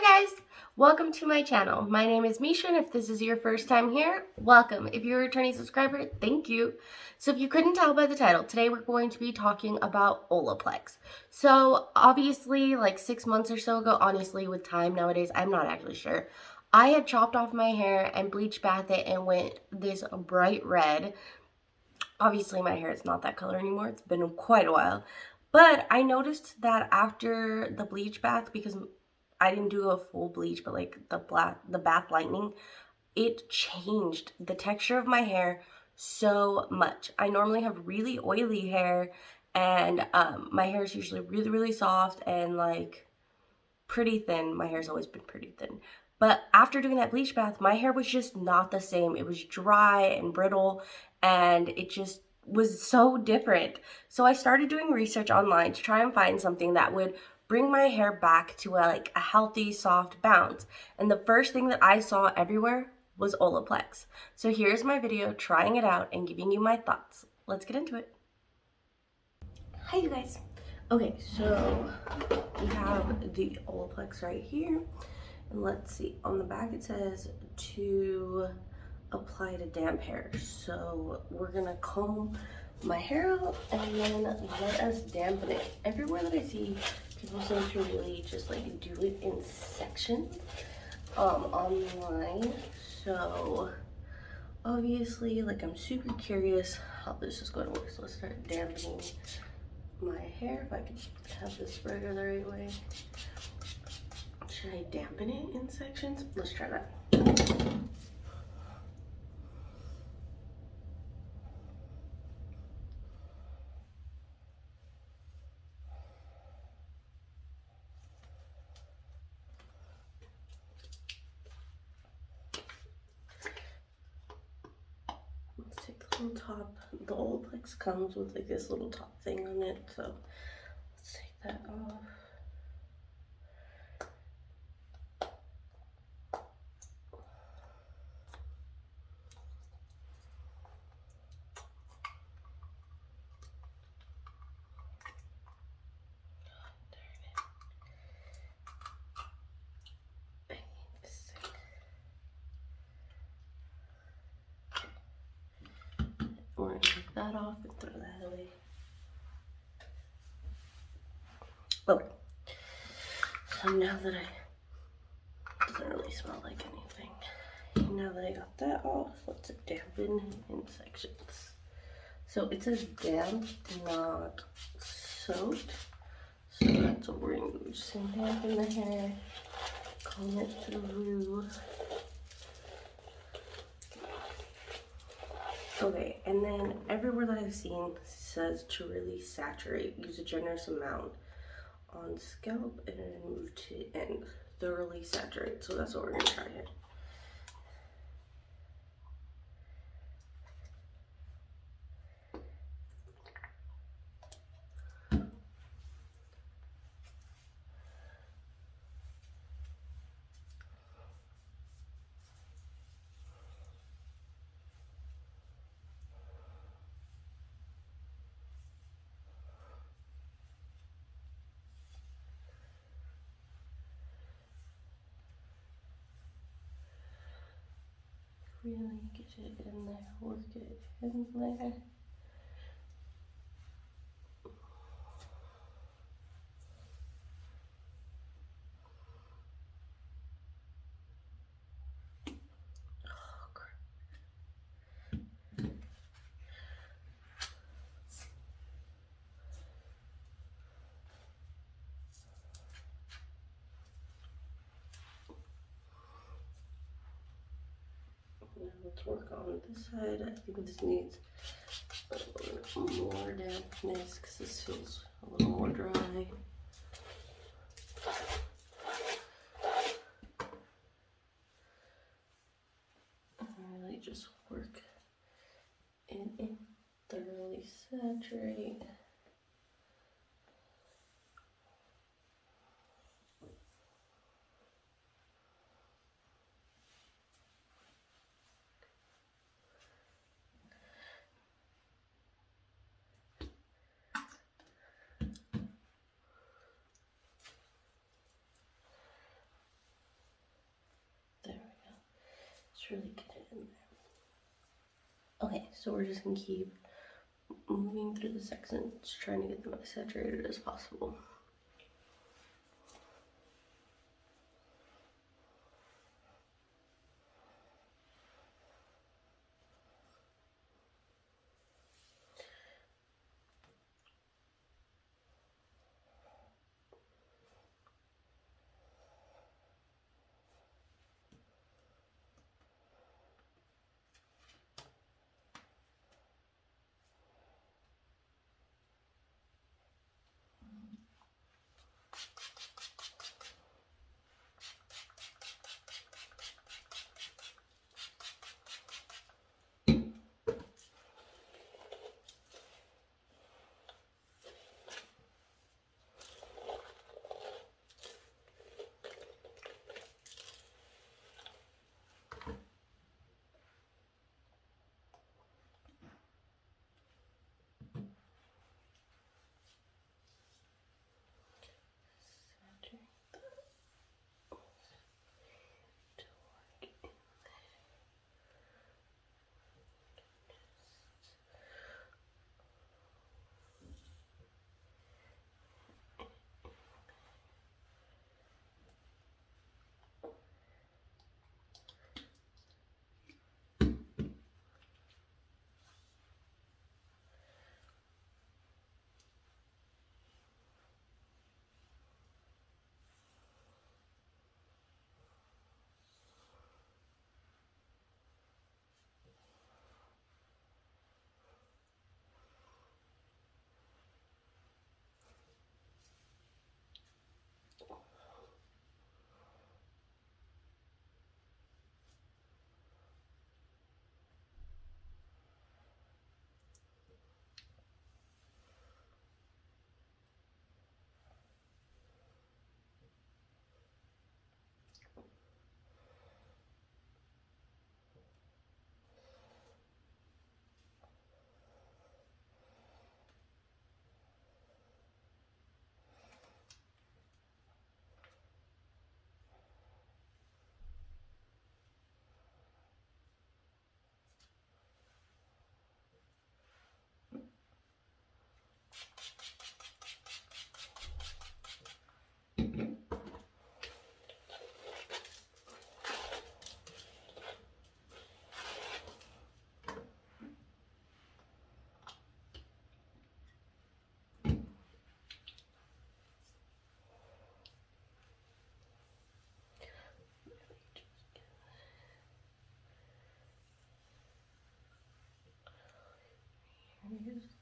Hi guys! Welcome to my channel. My name is Misha, and if this is your first time here, welcome. If you're a returning subscriber, thank you. So if you couldn't tell by the title, today we're going to be talking about Olaplex. So obviously, like 6 months or so ago, honestly with time nowadays, I'm not actually sure, I had chopped off my hair and bleach bathed it and went this bright red. Obviously my hair is not that color anymore. It's been quite a while. But I noticed that after the bleach bath, because I didn't do a full bleach, but like the bath lightning, it changed the texture of my hair so much. I normally have really oily hair, and my hair is usually really soft and like pretty thin. My hair's always been pretty thin. But after doing that bleach bath, my hair was just not the same. It was dry and brittle, and it just was so different. So I started doing research online to try and find something that would bring my hair back to a healthy, soft bounce. And the first thing that I saw everywhere was Olaplex. So here's my video trying it out and giving you my thoughts. Let's get into it. Hi you guys. Okay, so we have the Olaplex right here. And let's see, on the back it says to apply to damp hair. So we're gonna comb my hair out and then let us dampen it. Everywhere that I see people seem to really just like do it in sections online. So obviously, like, I'm super curious how this is going to work. So let's start dampening my hair. If I could have this spreader the right way. Should I dampen it in sections? Let's try that. Let's take the little top. The Olaplex comes with like this little top thing on it, so let's take that off. We're gonna take that off and throw that away. Okay. So now that it doesn't really smell like anything. Now that I got that off, let's dampen in sections. So it says damp, not soaked. So that's what we're gonna do. Just dampen the hair, comb it through. Okay, and then everywhere that I've seen says to really saturate, use a generous amount on scalp and then move to end, thoroughly saturate. So that's what we're gonna try here. Really get it in there, work it in there. Oh, crap. Now let's work on this side. I think this needs a little more dampness because this feels a little more dry. Really just work it in, thoroughly saturate. Just really get it in there. Okay, so we're just gonna keep moving through the sections, trying to get them as saturated as possible.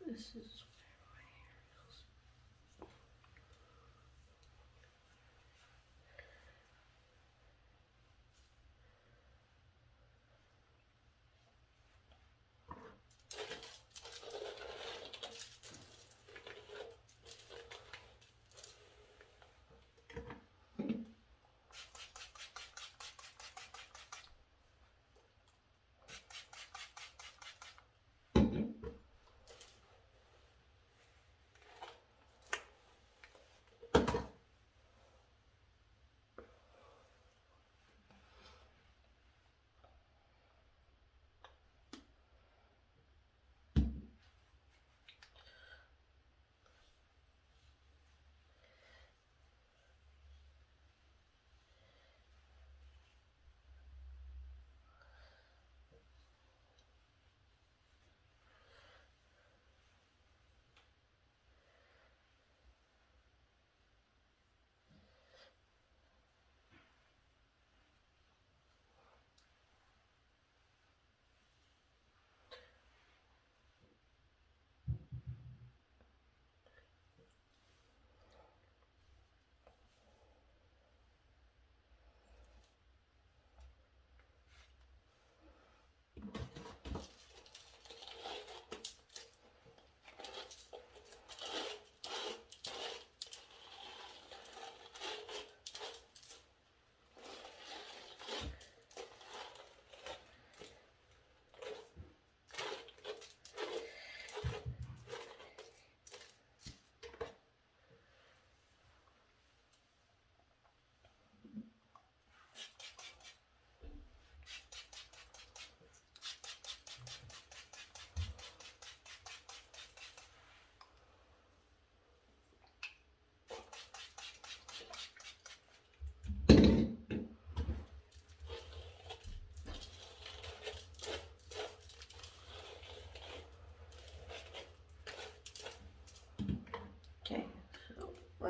This is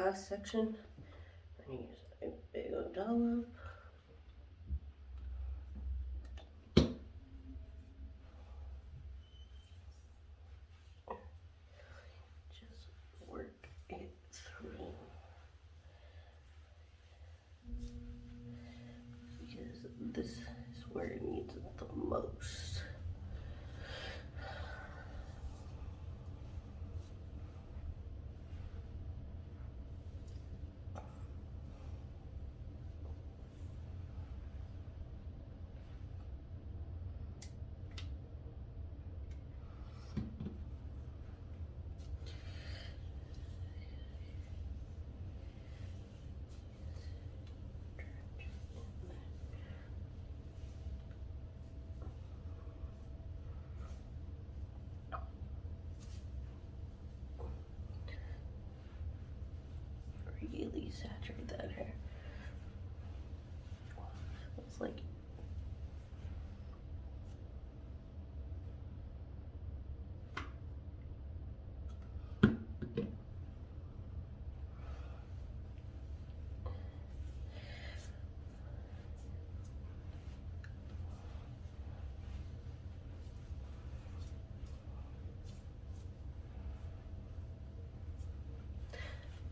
last section, I'm going to use a big old dollop. Just work it through. Because this is where it needs it the most. Really saturate that hair. It's like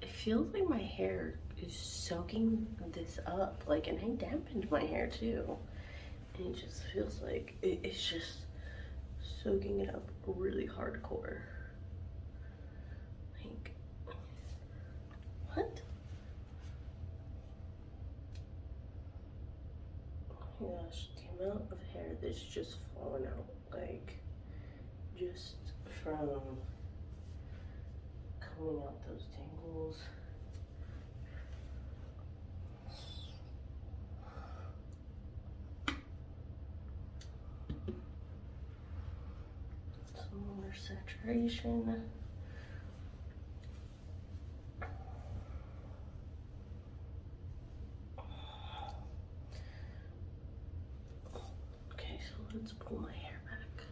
it feels like my hair is soaking this up, like, and I dampened my hair too, and it just feels like it's just soaking it up really hardcore. Like, what? Oh my gosh, the amount of hair that's just fallen out, like, just from coming out those tangles. Some more saturation. Okay, so let's pull my hair back.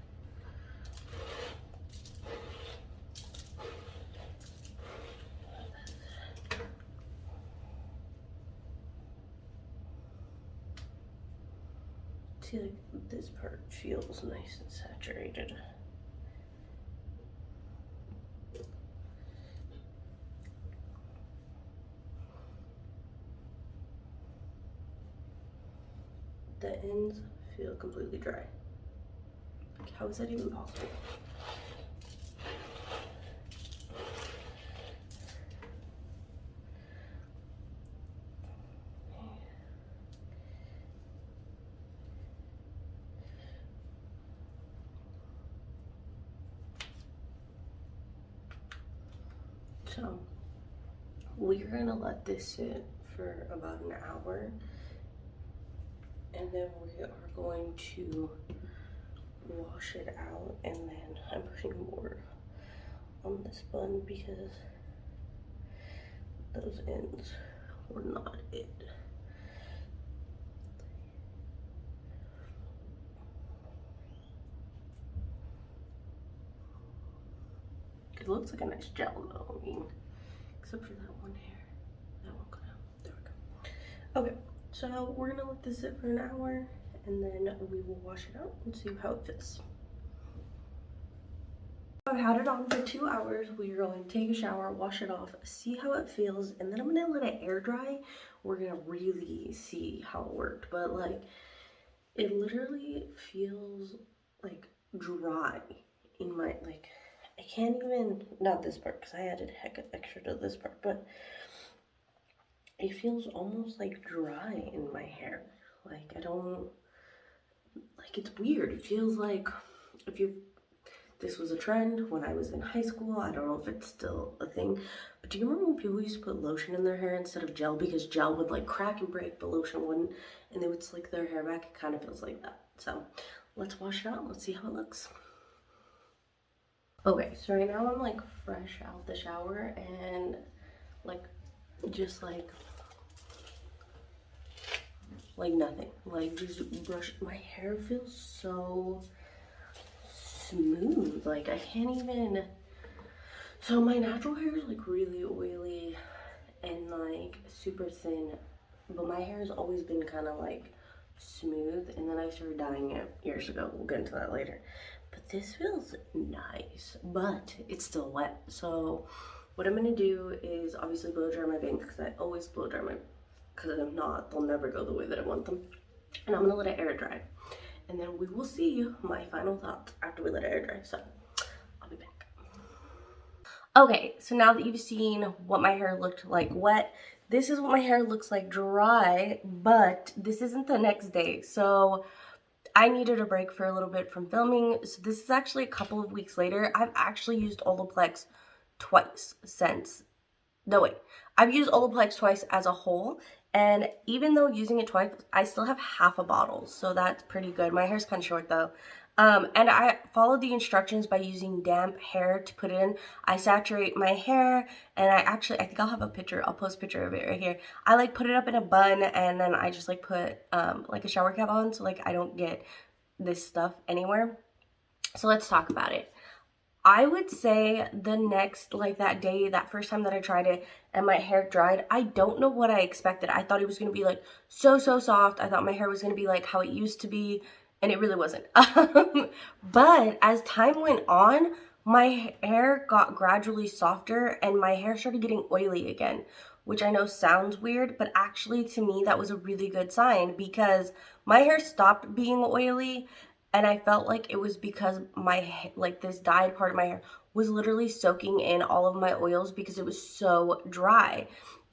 See, like, this part feels nice and saturated. The ends feel completely dry. Like, how is that even possible? So we're gonna let this sit for about an hour, and then we are going to wash it out, and then I'm putting more on this bun because those ends were not it. It looks like a nice gel though, I mean, except for that one hair. That one cut out. There we go. Okay, so we're gonna let this sit for an hour, and then we will wash it out and see how it fits. I've had it on for 2 hours. We are going to take a shower, wash it off, see how it feels, and then I'm gonna let it air dry. We're gonna really see how it worked. But like, it literally feels like dry in my, like, I can't even, not this part because I added heck of extra to this part, but it feels almost like dry in my hair. Like, I don't, like, it's weird. It feels like this was a trend when I was in high school. I don't know if it's still a thing, but do you remember when people used to put lotion in their hair instead of gel because gel would like crack and break, but lotion wouldn't, and they would slick their hair back? It kind of feels like that. So let's wash it out and let's see how it looks. Okay, so right now I'm like fresh out the shower and like just like nothing, like just brush. My hair feels so smooth, like I can't even. So my natural hair is like really oily and like super thin, but my hair has always been kind of like smooth, and then I started dyeing it years ago. We'll get into that later. But this feels nice, but it's still wet. So what I'm gonna do is obviously blow dry my bangs, because I always blow dry my, because if not, they'll never go the way that I want them. And I'm gonna let it air dry, and then we will see my final thoughts after we let it air dry. So I'll be back. Okay, so now that you've seen what my hair looked like wet, this is what my hair looks like dry, but this isn't the next day. So I needed a break for a little bit from filming. So this is actually a couple of weeks later. I've actually used Olaplex twice since, no wait, I've used Olaplex twice as a whole. And even though using it twice, I still have half a bottle. So that's pretty good. My hair's kind of short though. And I followed the instructions by using damp hair to put in. I saturate my hair, and I think I'll have a picture. I'll post a picture of it right here. I like put it up in a bun, and then I just like put like a shower cap on, so like I don't get this stuff anywhere. So let's talk about it. I would say the next, like that day, that first time that I tried it and my hair dried, I don't know what I expected. I thought it was going to be like so soft. I thought my hair was going to be like how it used to be, and it really wasn't. But as time went on, my hair got gradually softer and my hair started getting oily again, which I know sounds weird, but actually to me that was a really good sign, because my hair stopped being oily. And I felt like it was because my, like this dyed part of my hair was literally soaking in all of my oils because it was so dry.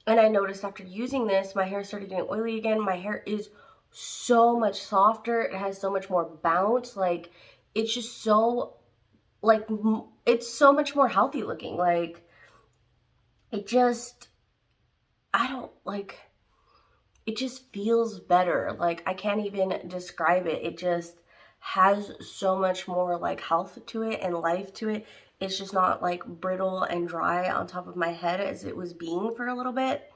And I noticed after using this, my hair started getting oily again. My hair is so much softer. It has so much more bounce. Like, it's just so, like, it's so much more healthy looking. Like, it just, I don't, like, it just feels better. Like, I can't even describe it. It just has so much more like health to it and life to it. It's just not like brittle and dry on top of my head as it was being for a little bit.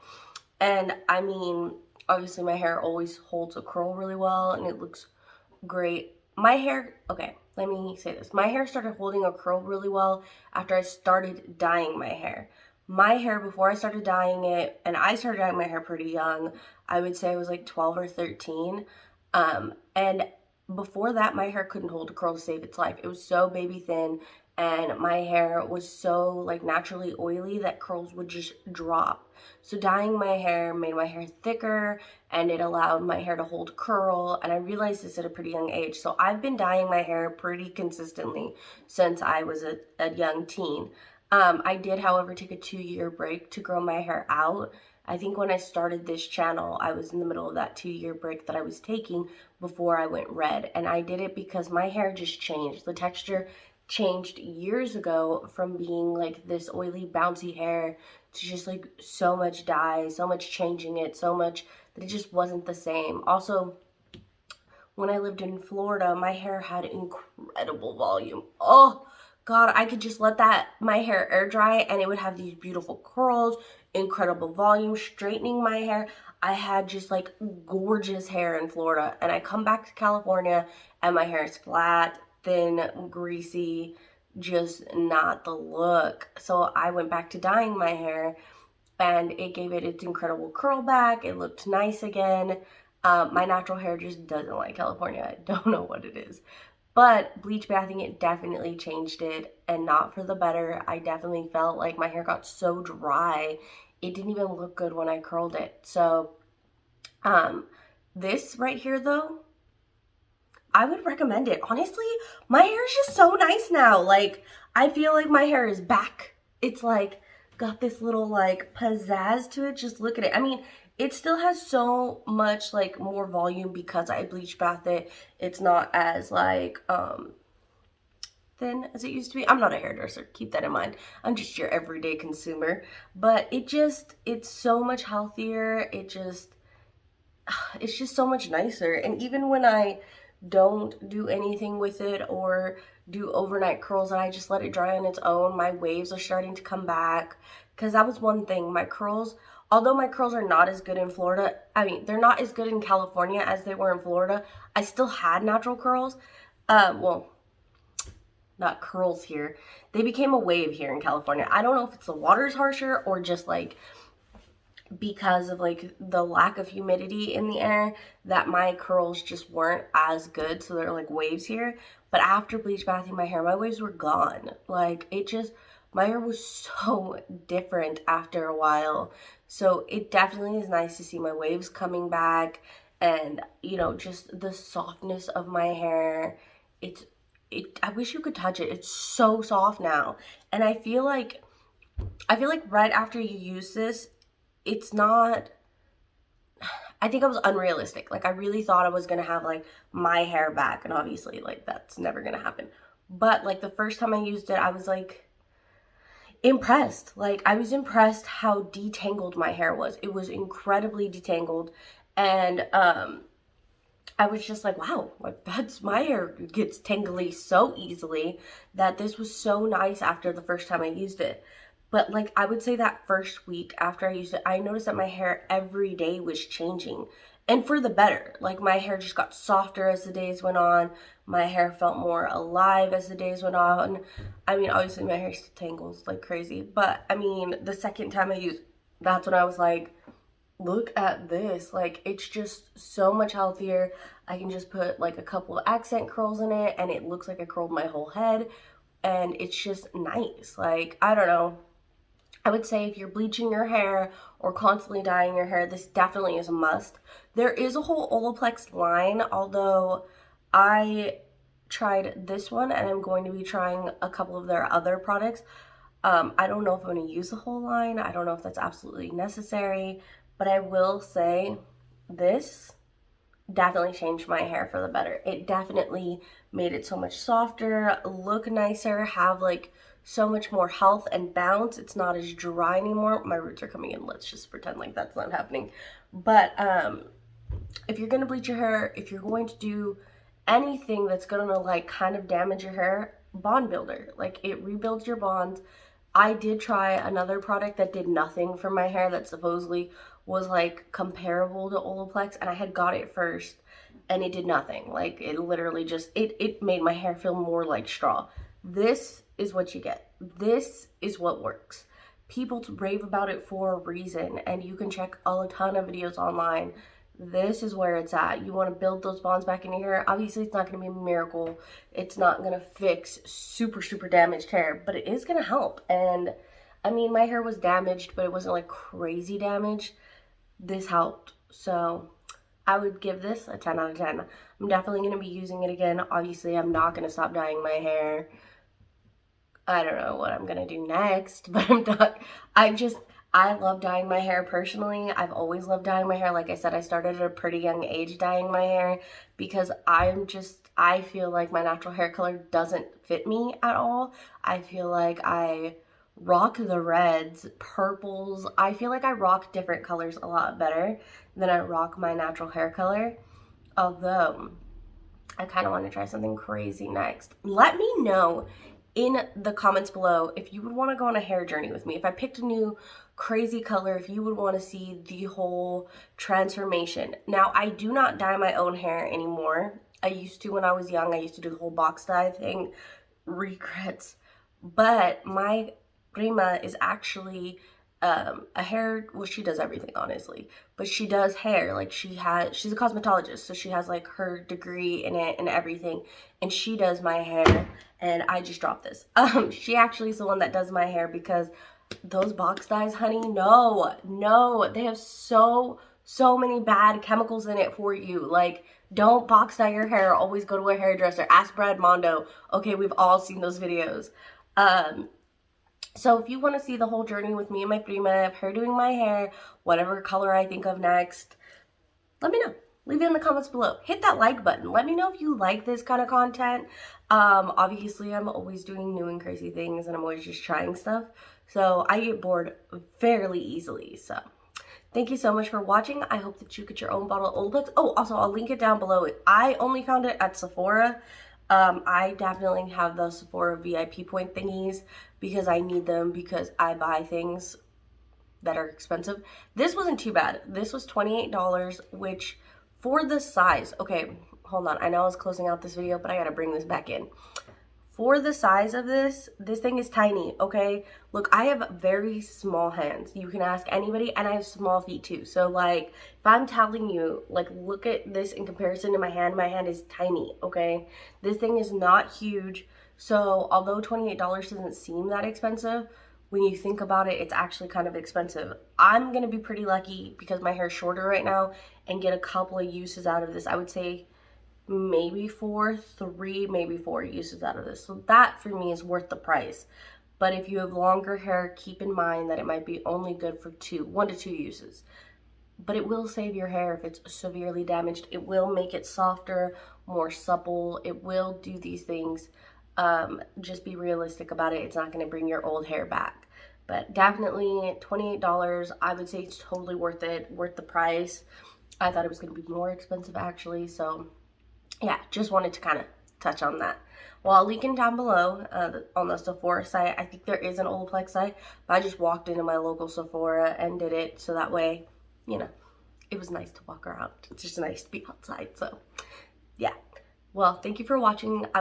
And I mean, obviously my hair always holds a curl really well and it looks great. My hair, okay, let me say this. My hair started holding a curl really well after I started dyeing my hair. My hair, before I started dyeing it, and I started dyeing my hair pretty young, I would say I was like 12 or 13. And before that, my hair couldn't hold a curl to save its life. It was so baby thin, and my hair was so like naturally oily that curls would just drop. So dyeing my hair made my hair thicker, and it allowed my hair to hold curl, and I realized this at a pretty young age. So I've been dyeing my hair pretty consistently since I was a young teen. I did, however, take a 2-year break to grow my hair out. I think when I started this channel, I was in the middle of that 2-year break that I was taking before I went red. And I did it because my hair just changed. The texture changed years ago from being like this oily, bouncy hair to just like so much dye, so much changing it, so much that it just wasn't the same. Also, when I lived in Florida, my hair had incredible volume. Oh, God, I could just let my hair air dry and it would have these beautiful curls, incredible volume, straightening my hair. I had just like gorgeous hair in Florida, and I come back to California and my hair is flat, thin, greasy, just not the look. So I went back to dyeing my hair and it gave it its incredible curl back. It looked nice again. My natural hair just doesn't like California. I don't know what it is. But bleach bathing it definitely changed it, and not for the better. I definitely felt like my hair got so dry, it didn't even look good when I curled it. So, this right here though, I would recommend it. Honestly, my hair is just so nice now. Like, I feel like my hair is back. It's like, got this little like pizzazz to it. Just look at it. I mean, it still has so much like more volume because I bleach bath it. It's not as like thin as it used to be. I'm not a hairdresser, keep that in mind. I'm just your everyday consumer. But it's so much healthier. It's just so much nicer. And even when I don't do anything with it or do overnight curls and I just let it dry on its own, my waves are starting to come back. Because that was one thing, my curls, although my curls are not as good in Florida, I mean, they're not as good in California as they were in Florida, I still had natural curls. Well, not curls here. They became a wave here in California. I don't know if it's the water's harsher or just like because of like the lack of humidity in the air, that my curls just weren't as good, so they're like waves here. But after bleach bathing my hair, my waves were gone. Like it just, my hair was so different after a while. So it definitely is nice to see my waves coming back, and you know, just the softness of my hair. I wish you could touch it. It's so soft now. And I feel like right after you use this, it's not, I think I was unrealistic. Like I really thought I was gonna have like my hair back, and obviously like that's never gonna happen. But like the first time I used it, I was like impressed. Like I was impressed how detangled my hair was. It was incredibly detangled, and I was just like, wow, like that's, my hair gets tangly so easily, that this was so nice after the first time I used it. But like I would say that first week after I used it, I noticed that my hair every day was changing, and for the better. Like my hair just got softer as the days went on. My hair felt more alive as the days went on. I mean, obviously my hair still tangles like crazy, but I mean, the second time I used, that's when I was like, look at this. Like it's just so much healthier. I can just put like a couple of accent curls in it, and it looks like I curled my whole head, and it's just nice. Like I don't know, I would say if you're bleaching your hair or constantly dyeing your hair, this definitely is a must. There is a whole Olaplex line, although I tried this one and I'm going to be trying a couple of their other products. I don't know if I'm going to use the whole line. I don't know if that's absolutely necessary, but I will say this definitely changed my hair for the better. It definitely made it so much softer, look nicer, have like so much more health and bounce. It's not as dry anymore. My roots are coming in. Let's just pretend like that's not happening. But if you're gonna bleach your hair, if you're going to do anything that's gonna like kind of damage your hair, bond builder. Like it rebuilds your bonds. I did try another product that did nothing for my hair, that supposedly was like comparable to Olaplex, and I had got it first and it did nothing. Like it literally just, it made my hair feel more like straw. This is what you get. This is what works. People rave about it for a reason, and you can check a ton of videos online. This is where it's at. You want to build those bonds back in your hair. Obviously, it's not going to be a miracle. It's not going to fix super, super damaged hair, but it is going to help. And I mean, my hair was damaged, but it wasn't like crazy damage. This helped. So I would give this a 10 out of 10. I'm definitely going to be using it again. Obviously, I'm not going to stop dyeing my hair. I don't know what I'm gonna do next, but I'm not, I love dyeing my hair personally. I've always loved dyeing my hair. Like I said, I started at a pretty young age dyeing my hair because I feel like my natural hair color doesn't fit me at all. I feel like I rock the reds, purples. I feel like I rock different colors a lot better than I rock my natural hair color. Although, I kind of want to try something crazy next. Let me know in the comments below if you would want to go on a hair journey with me. If I picked a new crazy color, if you would want to see the whole transformation. Now, I do not dye my own hair anymore. I used to when I was young. I used to do the whole box dye thing. Regrets. But my prima is actually a hair, well, she does everything honestly, but she does hair. Like she's a cosmetologist, so she has like her degree in it and everything, and she does my hair. And I just dropped this. She actually is the one that does my hair, because those box dyes, honey, no, they have so many bad chemicals in it for you. Like, don't box dye your hair. Always go to a hairdresser. Ask Brad Mondo. Okay, we've all seen those videos. So if you want to see the whole journey with me and my prima, of her doing my hair, whatever color I think of next, let me know. Leave it in the comments below. Hit that like button. Let me know if you like this kind of content. Obviously, I'm always doing new and crazy things, and I'm always just trying stuff. So I get bored fairly easily. So thank you so much for watching. I hope that you get your own bottle of Olaplex. Oh, also, I'll link it down below. I only found it at Sephora. I definitely have the Sephora VIP point thingies because I need them, because I buy things that are expensive. This wasn't too bad. This was $28, which for the size, okay, hold on. I know I was closing out this video, but I gotta bring this back in. for the size of this thing is tiny, okay? Look, I have very small hands. You can ask anybody, and I have small feet too. So like, if I'm telling you, like, look at this in comparison to my hand is tiny, okay? This thing is not huge. So although $28 doesn't seem that expensive, when you think about it, it's actually kind of expensive. I'm gonna be pretty lucky because my hair is shorter right now and get a couple of uses out of this. I would say maybe 3, maybe 4 uses out of this. So that for me is worth the price. But if you have longer hair, keep in mind that it might be only good for 1 to 2 uses. But it will save your hair if it's severely damaged. It will make it softer, more supple. It will do these things. Just be realistic about it. It's not going to bring your old hair back. But definitely $28, I would say it's totally worth it, worth the price. I thought it was going to be more expensive actually, so yeah, just wanted to kind of touch on that. Well, I'll link it down below on the Sephora site. I think there is an Olaplex site, but I just walked into my local Sephora and did it, so that way, you know, it was nice to walk around. It's just nice to be outside, so yeah. Well, thank you for watching. I will